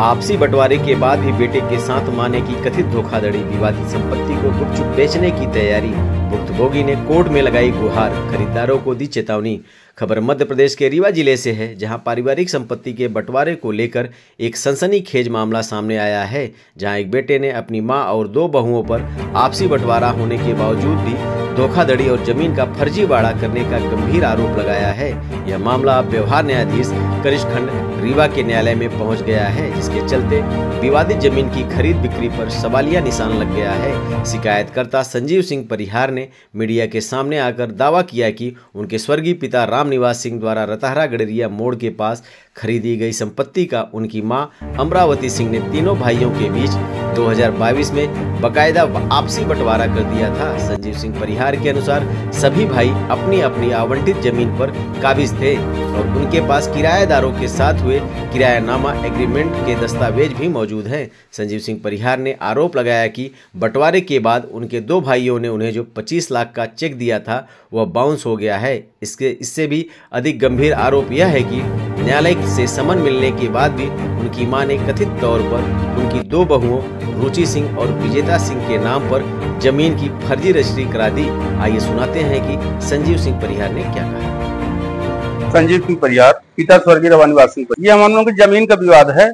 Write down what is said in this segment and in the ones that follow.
आपसी बंटवारे के बाद भी बेटे के साथ मां ने की कथित धोखाधड़ी, विवादित संपत्ति को गुपचुप बेचने की तैयारी। भुक्तभोगी ने कोर्ट में लगाई गुहार, खरीदारों को दी चेतावनी। खबर मध्य प्रदेश के रीवा जिले से है, जहां पारिवारिक संपत्ति के बंटवारे को लेकर एक सनसनीखेज मामला सामने आया है, जहां एक बेटे ने अपनी मां और 2 बहुओं पर आपसी बंटवारा होने के बावजूद भी धोखाधड़ी और जमीन का फर्जीवाड़ा करने का गंभीर आरोप लगाया है। यह मामला अब व्यवहार न्यायाधीश कनिष्ठ खंड रीवा के न्यायालय में पहुंच गया है, जिसके चलते विवादित जमीन की खरीद बिक्री पर सवालिया निशान लग गया है। शिकायतकर्ता संजीव सिंह परिहार ने मीडिया के सामने आकर दावा किया कि उनके स्वर्गीय पिता रामनिवास सिंह द्वारा रताहरा गड़रिया मोड़ के पास खरीदी गई संपत्ति का उनकी मां अमरावती सिंह ने तीनों भाइयों के बीच 2022 में बकायदा आपसी बंटवारा कर दिया था। संजीव सिंह परिहार के अनुसार सभी भाई अपनी अपनी आवंटित जमीन पर काबिज थे और उनके पास किराएदारों के साथ हुए किरायानामा एग्रीमेंट के दस्तावेज भी मौजूद हैं। संजीव सिंह परिहार ने आरोप लगाया कि बंटवारे के बाद उनके 2 भाइयों ने उन्हें जो 25 लाख का चेक दिया था वह बाउंस हो गया है। इससे भी अधिक गंभीर आरोप यह है कि न्यायालय से समन मिलने के बाद भी उनकी मां ने कथित तौर पर उनकी 2 बहुओं रुचि सिंह और विजेता सिंह के नाम पर जमीन की फर्जी रजिस्ट्री करा दी। आइए सुनाते हैं कि संजीव सिंह परिहार ने क्या कहा। संजीव सिंह परिहार, पिता स्वर्गीय रामनिवास सिंह। ये हम लोगों की जमीन का विवाद है।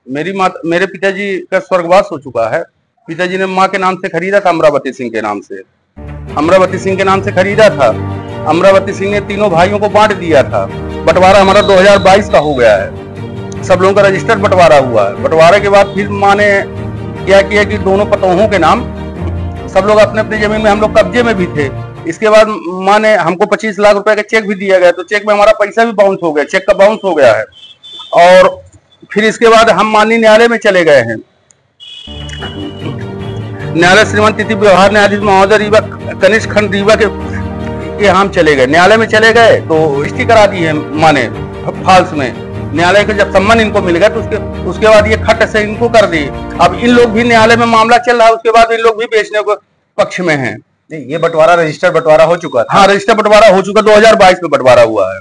मेरे पिताजी का स्वर्गवास हो चुका है। पिताजी ने माँ के नाम से खरीदा था, अमरावती सिंह के नाम से। अमरावती सिंह के नाम से खरीदा था। अमरावती सिंह ने तीनों भाइयों को बांट दिया था। बंटवारा हमारा 2022 का हो गया है। सब लोगों का रजिस्टर्ड बंटवारा हुआ है। बंटवारे के बाद फिर माँ ने क्या किया कि दोनों पतोहों के नाम सब लोग अपने अपने जमीन में, हम लोग कब्जे में भी थे। इसके बाद माँ ने हमको 25 लाख रुपए का चेक भी दिया गया, तो चेक में हमारा पैसा भी बाउंस हो गया, चेक का बाउंस हो गया है। और फिर इसके बाद हम माननीय न्यायालय में चले गए हैं। न्यायालय श्रीमान तिथि व्यवहार न्यायाधीश महोदय रीवा कनिष्ठ खंड रीवा के हम चले गए। न्यायालय में चले गए तो रजिस्ट्री करा दी है माँ ने फाल्स में। न्यायालय को जब सम्मान इनको मिल गया तो उसके बाद ये खट से इनको कर दी। अब इन लोग भी न्यायालय में मामला चल रहा है, उसके बाद इन लोग भी बेचने को पक्ष में हैं। नहीं, ये बंटवारा रजिस्टर्ड बंटवारा हो चुका था। हाँ, रजिस्टर्ड बंटवारा हो चुका, 2022 में बंटवारा हुआ है।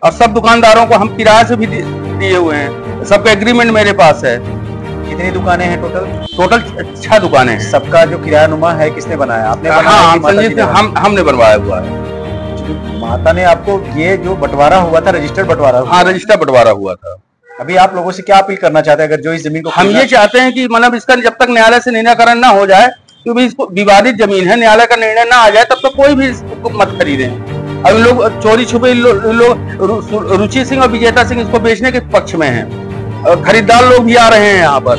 और सब दुकानदारों को हम किराए से भी दिए हुए हैं। सबका एग्रीमेंट मेरे पास है। कितनी दुकानें हैं टोटल 6 दुकानें हैं। सबका जो किरायानुमा है किसने बनाया? आपने बनाया? हाँ, संजीव हमने बनवाया हुआ है। माता ने आपको ये जो बंटवारा हुआ था रजिस्टर्ड बंटवारा? हाँ, रजिस्टर्ड बंटवारा हुआ था। अभी आप लोगों से क्या अपील करना चाहते हैं? अगर जो इस जमीन को हम ये चाहते हैं कि मतलब इसका जब तक न्यायालय से निराकरण ना हो जाए, क्योंकि इसको विवादित जमीन है, न्यायालय का निर्णय ना आ जाए तब तक कोई भी इसको मत खरीदे। अब इन लोग चोरी छुपे लोग रुचि सिंह और विजेता सिंह इसको बेचने के पक्ष में हैं। खरीदार लोग भी आ रहे हैं यहाँ पर।